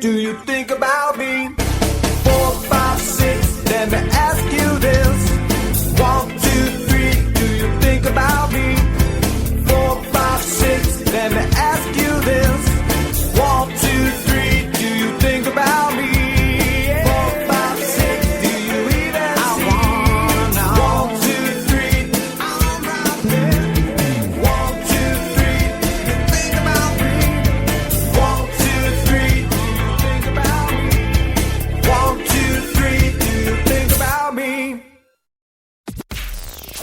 do you think about me? 4, 5, 6, let me ask you this. 1, 2, 3, do you think about me? 4, 5, 6, let me ask you this. 1, 2, 3, do you think about me? 4, 5, 6, do you even see? 1, 2, 3, I'm right there. 1, 2, 3, do you think about me? 1, 2, 3, do you think about me? 1, 2, 3, do you think about me?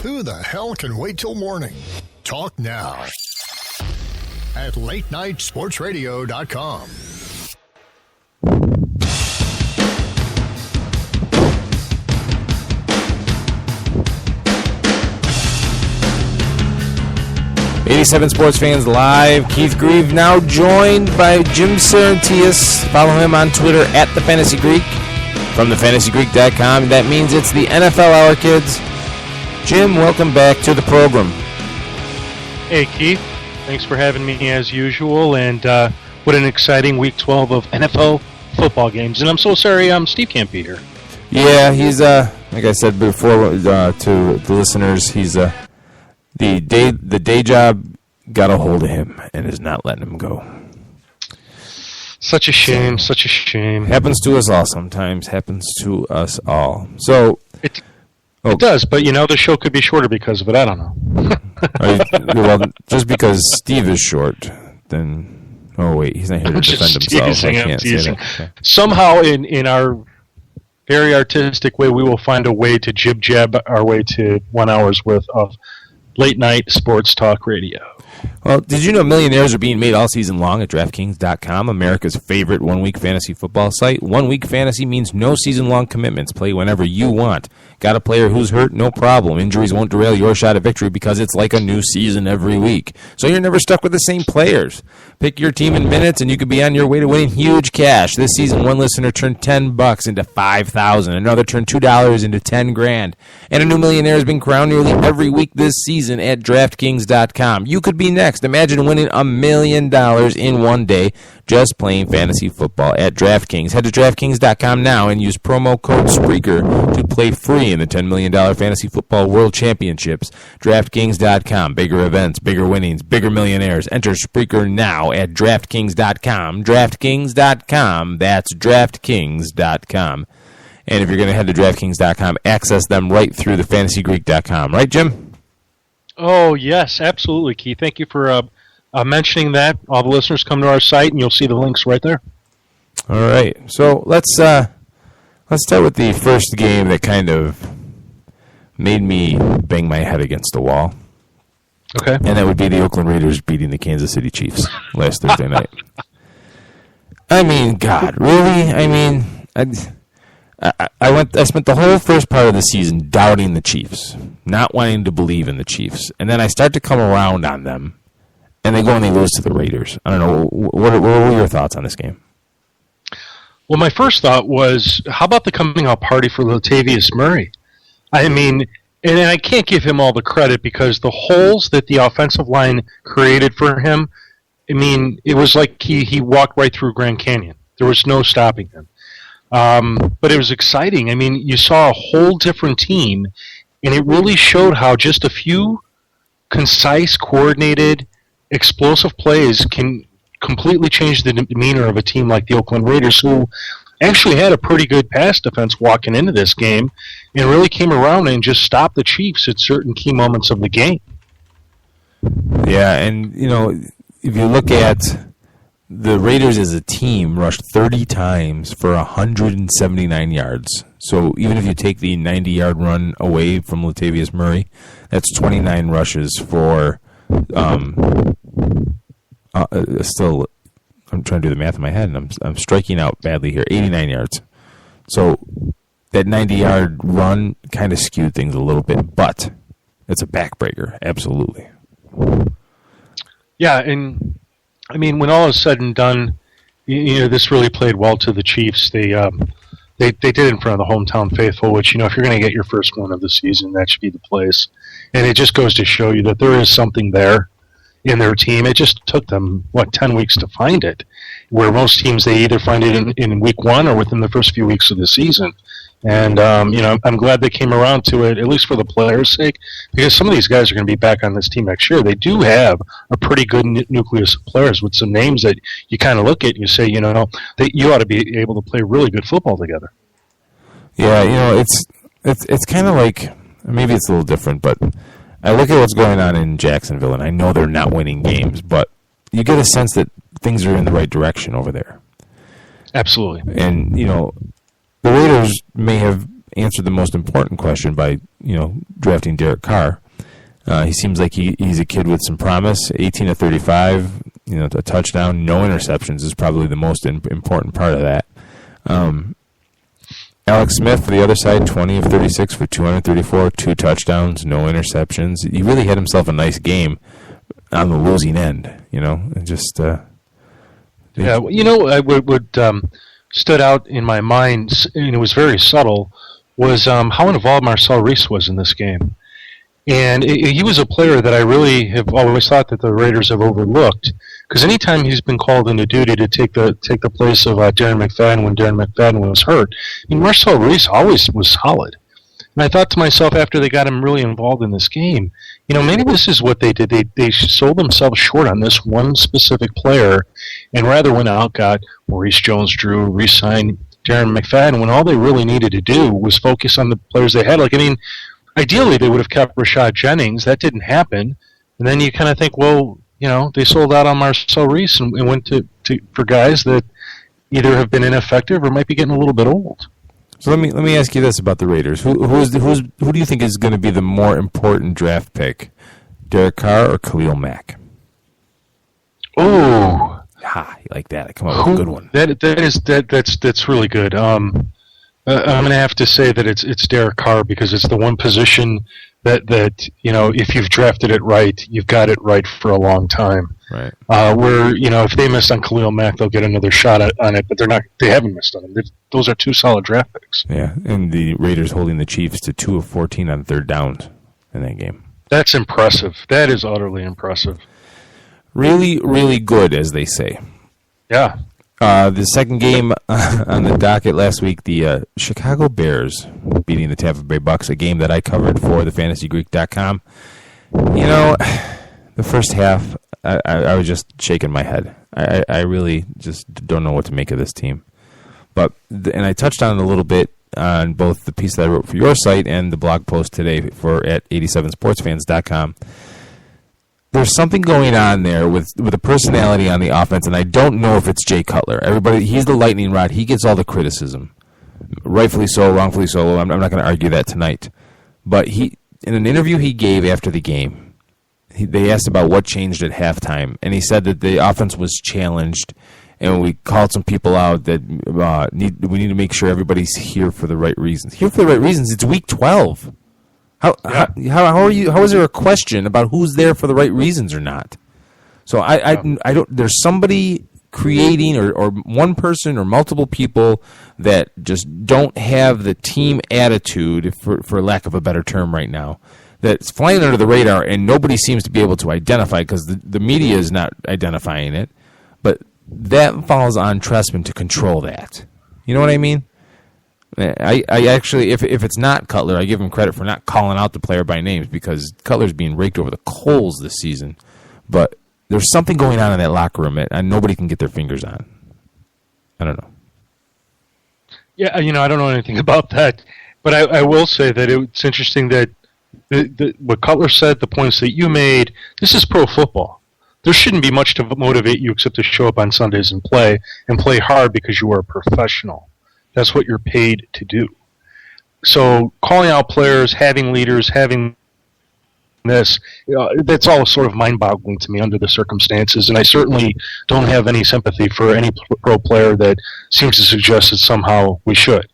Who the hell can wait till morning? Talk now at latenightsportsradio.com. Sports fans live. Keith Grieve now joined by Jim Saranteas. Follow him on Twitter at the Fantasy Greek from thefantasygreek.com. That means it's the NFL Hour, kids. Jim, welcome back to the program. Hey, Keith. Thanks for having me as usual. And what an exciting Week 12 of NFL football games. And I'm so sorry Steve can't be here. Yeah, he's, like I said before to the listeners, he's the day job got a hold of him and is not letting him go. Such a shame, such a shame. Happens to us all sometimes. Happens to us all. So It does, but the show could be shorter because of it. I don't know. Well, just because Steve is short, then he's not here to defend himself. I can't say that. Okay. Somehow, in our very artistic way, we will find a way to jib-jab our way to 1 hour's worth of late night sports talk radio. Well, did you know millionaires are being made all season long at DraftKings.com, America's favorite one-week fantasy football site? One-week fantasy means no season-long commitments. Play whenever you want. Got a player who's hurt? No problem. Injuries won't derail your shot at victory because it's like a new season every week. So you're never stuck with the same players. Pick your team in minutes, and you could be on your way to winning huge cash. This season, one listener turned $10 into $5,000. Another turned $2 into $10,000. And a new millionaire has been crowned nearly every week this season at DraftKings.com. You could be next. Imagine winning $1 million in one day just playing fantasy football at DraftKings. Head to DraftKings.com now and use promo code Spreaker to play free in the $10 million Fantasy Football World Championships. DraftKings.com. Bigger events, bigger winnings, bigger millionaires. Enter Spreaker now at DraftKings.com. DraftKings.com. That's DraftKings.com. And if you're going to head to DraftKings.com, access them right through the FantasyGreek.com. Right, Jim? Oh, yes, absolutely, Keith. Thank you for mentioning that. All the listeners come to our site, and you'll see the links right there. All right. So let's start with the first game that kind of made me bang my head against the wall. Okay. And that would be the Oakland Raiders beating the Kansas City Chiefs last Thursday night. I mean, God, really? I mean, I spent the whole first part of the season doubting the Chiefs, not wanting to believe in the Chiefs, and then I start to come around on them, and they go and they lose to the Raiders. I don't know. What were your thoughts on this game? Well, my first thought was, how about the coming out party for Latavius Murray? I mean, and I can't give him all the credit because the holes that the offensive line created for him, I mean, it was like he walked right through Grand Canyon. There was no stopping him. But it was exciting. I mean, you saw a whole different team, and it really showed how just a few concise, coordinated, explosive plays can completely change the demeanor of a team like the Oakland Raiders, who actually had a pretty good pass defense walking into this game and really came around and just stopped the Chiefs at certain key moments of the game. Yeah, and, if you look at the Raiders as a team, rushed 30 times for 179 yards. So even if you take the 90-yard run away from Latavius Murray, that's 29 rushes for still, I'm trying to do the math in my head, and I'm striking out badly here, 89 yards. So that 90-yard run kind of skewed things a little bit, but it's a backbreaker, absolutely. Yeah, and I mean, when all is said and done, this really played well to the Chiefs. They did it in front of the hometown faithful, which, if you're going to get your first one of the season, that should be the place. And it just goes to show you that there is something there. in their team. It just took them, 10 weeks to find it, where most teams, they either find it in week one or within the first few weeks of the season. And, I'm glad they came around to it, at least for the players' sake, because some of these guys are going to be back on this team next year. They do have a pretty good nucleus of players with some names that you kind of look at and you say, that you ought to be able to play really good football together. Yeah, it's kind of like, maybe it's a little different, but I look at what's going on in Jacksonville, and I know they're not winning games, but you get a sense that things are in the right direction over there. Absolutely. And, the Raiders may have answered the most important question by, drafting Derek Carr. He seems like he's a kid with some promise. 18 of 35, a touchdown, no interceptions is probably the most important part of that. Alex Smith, for the other side, 20 of 36 for 234, 2 touchdowns, no interceptions. He really had himself a nice game on the losing end, and just... Yeah, what stood out in my mind, and it was very subtle, was how involved Marcel Reese was in this game. And he was a player that I really have always thought that the Raiders have overlooked, because anytime he's been called into duty to take the place of Darren McFadden when Darren McFadden was hurt, Marcel Reese always was solid. And I thought to myself, after they got him really involved in this game, maybe this is what they did. They sold themselves short on this one specific player, and rather went out, got Maurice Jones-Drew, re-signed Darren McFadden, when all they really needed to do was focus on the players they had. Ideally they would have kept Rashad Jennings. That didn't happen. And then you kind of think, well, they sold out on Marcel Reese and went for guys that either have been ineffective or might be getting a little bit old. So let me ask you this about the Raiders. Who do you think is going to be the more important draft pick, Derek Carr or Khalil Mack? Oh, you like that? I come up with a good one. That's really good. I'm going to have to say that it's Derek Carr, because it's the one position that if you've drafted it right, you've got it right for a long time. Right. Where if they missed on Khalil Mack, they'll get another shot on it, but they haven't missed on him. Those are 2 solid draft picks. Yeah, and the Raiders holding the Chiefs to 2 of 14 on third downs in that game. That's impressive. That is utterly impressive. Really, really good, as they say. Yeah. The second game on the docket last week, the Chicago Bears beating the Tampa Bay Bucks, a game that I covered for thefantasygreek.com. The first half, I was just shaking my head. I really just don't know what to make of this team. And I touched on it a little bit on both the piece that I wrote for your site and the blog post today at 87sportsfans.com. There's something going on there with a personality on the offense, and I don't know if it's Jay Cutler. He's the lightning rod. He gets all the criticism, rightfully so, wrongfully so. I'm not going to argue that tonight. But in an interview he gave after the game, they asked about what changed at halftime, and he said that the offense was challenged, and we called some people out that we need to make sure everybody's here for the right reasons. Here for the right reasons? It's week 12. How are you? How is there a question about who's there for the right reasons or not? So I don't. There's somebody creating, or one person or multiple people that just don't have the team attitude, for lack of a better term, right now. That's flying under the radar, and nobody seems to be able to identify because the media is not identifying it. But that falls on Trestman to control that. You know what I mean? I actually, if it's not Cutler, I give him credit for not calling out the player by names, because Cutler's being raked over the coals this season. But there's something going on in that locker room that nobody can get their fingers on. I don't know. Yeah, I don't know anything about that. But I will say that it's interesting that what Cutler said, the points that you made, this is pro football. There shouldn't be much to motivate you except to show up on Sundays and play hard because you are a professional. That's what you're paid to do. So calling out players, having leaders, having this, that's all sort of mind-boggling to me under the circumstances, and I certainly don't have any sympathy for any pro player that seems to suggest that somehow we should.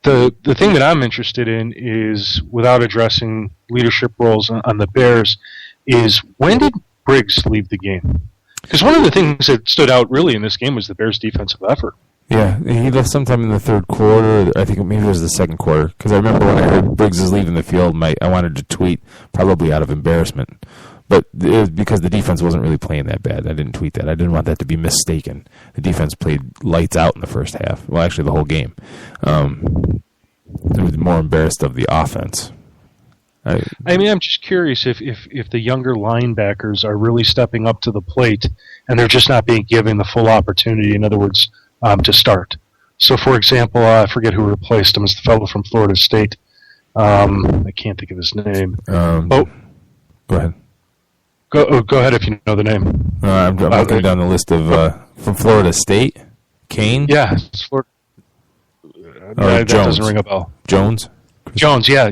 The thing that I'm interested in is, without addressing leadership roles on the Bears, is when did Briggs leave the game? Because one of the things that stood out really in this game was the Bears' defensive effort. Yeah, he left sometime in the third quarter. I think maybe it was the second quarter, because I remember when I heard Briggs is leaving the field, I wanted to tweet, probably out of embarrassment. But it was because the defense wasn't really playing that bad. I didn't tweet that. I didn't want that to be mistaken. The defense played lights out in the first half. Well, actually, the whole game. I was more embarrassed of the offense. I'm just curious if the younger linebackers are really stepping up to the plate and they're just not being given the full opportunity, in other words, to start. So, for example, I forget who replaced him. It's the fellow from Florida State. I can't think of his name. Go ahead. Go ahead if you know the name. I'm looking down the list of from Florida State. Kane? Yeah, it's Florida. That doesn't ring a bell. Jones? Jones, yeah,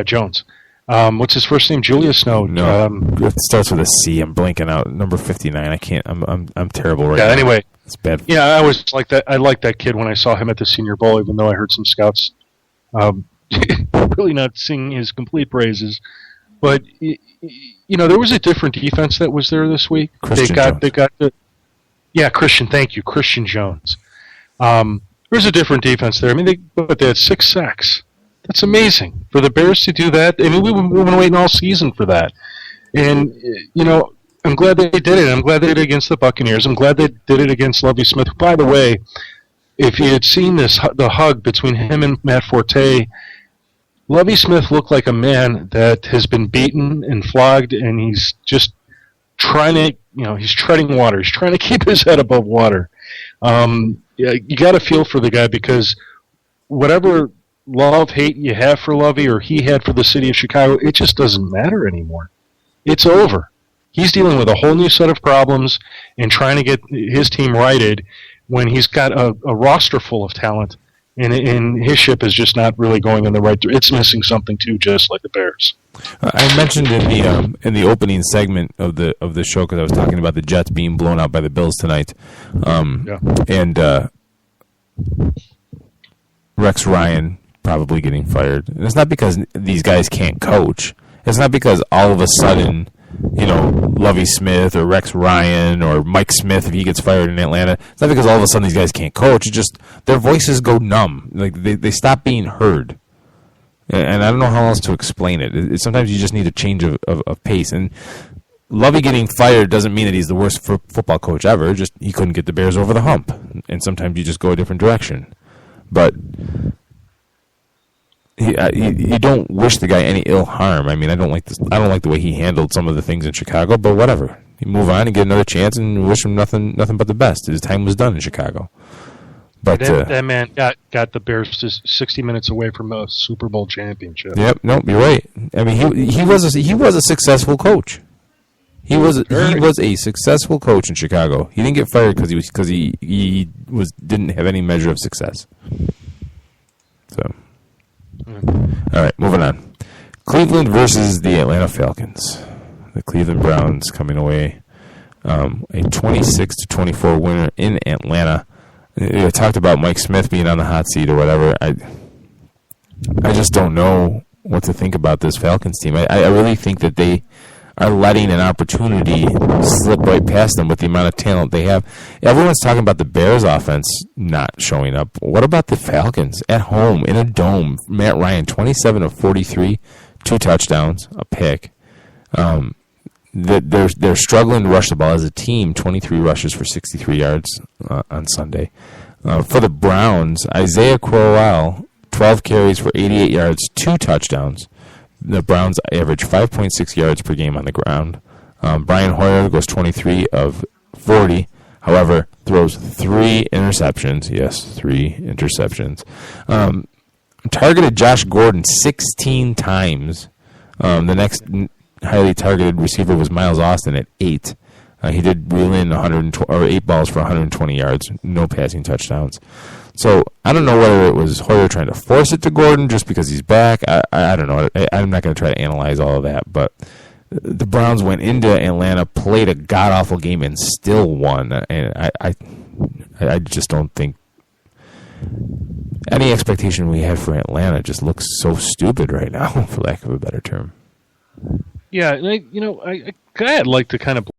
Jones. What's his first name? Julius? No. It starts with a C. I'm blanking out. Number 59. I can't. I'm terrible right now. Yeah. Anyway, it's bad. Yeah, I was like that. I liked that kid when I saw him at the Senior Bowl, even though I heard some scouts really not sing his complete praises. But there was a different defense that was there this week. Christian Jones. There was a different defense there. I mean, they had 6 sacks. That's amazing for the Bears to do that. I mean, we've been waiting all season for that, and I'm glad they did it. I'm glad they did it against the Buccaneers. I'm glad they did it against Lovie Smith. By the way, if you had seen the hug between him and Matt Forte, Lovie Smith looked like a man that has been beaten and flogged, and he's just trying to, he's treading water. He's trying to keep his head above water. You got to feel for the guy, because whatever love, hate you have for Lovie or he had for the city of Chicago, it just doesn't matter anymore. It's over. He's dealing with a whole new set of problems and trying to get his team righted when he's got a roster full of talent, and his ship is just not really going in the right direction. It's missing something too, just like the Bears. I mentioned in the opening segment of the show, because I was talking about the Jets being blown out by the Bills tonight, and Rex Ryan probably getting fired. And it's not because these guys can't coach. It's not because all of a sudden, Lovie Smith or Rex Ryan or Mike Smith, if he gets fired in Atlanta, it's not because all of a sudden these guys can't coach. It's just their voices go numb. Like they stop being heard. And I don't know how else to explain it. Sometimes you just need a change of pace. And Lovie getting fired doesn't mean that he's the worst football coach ever. Just he couldn't get the Bears over the hump. And sometimes you just go a different direction. But you don't wish the guy any ill harm. I mean, I don't like this. I don't like the way he handled some of the things in Chicago. But whatever, you move on and get another chance, and wish him nothing but the best. His time was done in Chicago. But that man got the Bears to 60 minutes away from a Super Bowl championship. Yep, nope, you're right. I mean, he was a successful coach. He was a successful coach in Chicago. He didn't get fired because he didn't have any measure of success. So. All right, moving on. Cleveland versus the Atlanta Falcons. The Cleveland Browns coming away a 26-24 winner in Atlanta. I talked about Mike Smith being on the hot seat or whatever. I just don't know what to think about this Falcons team. I really think that they are letting an opportunity slip right past them with the amount of talent they have. Everyone's talking about the Bears offense not showing up. What about the Falcons at home in a dome? Matt Ryan, 27 of 43, 2 touchdowns, a pick. They're struggling to rush the ball as a team. 23 rushes for 63 yards on Sunday. For the Browns, Isaiah Crowell, 12 carries for 88 yards, 2 touchdowns. The Browns average 5.6 yards per game on the ground. Brian Hoyer goes 23 of 40. However, throws 3 interceptions. Yes, 3 interceptions. Targeted Josh Gordon 16 times. The next highly targeted receiver was Miles Austin at 8. He did reel in 8 balls for 120 yards, no passing touchdowns. So I don't know whether it was Hoyer trying to force it to Gordon just because he's back. I don't know. I'm not going to try to analyze all of that. But the Browns went into Atlanta, played a god-awful game, and still won. And I just don't think any expectation we had for Atlanta just looks so stupid right now, for lack of a better term. Yeah, I'd like to kind of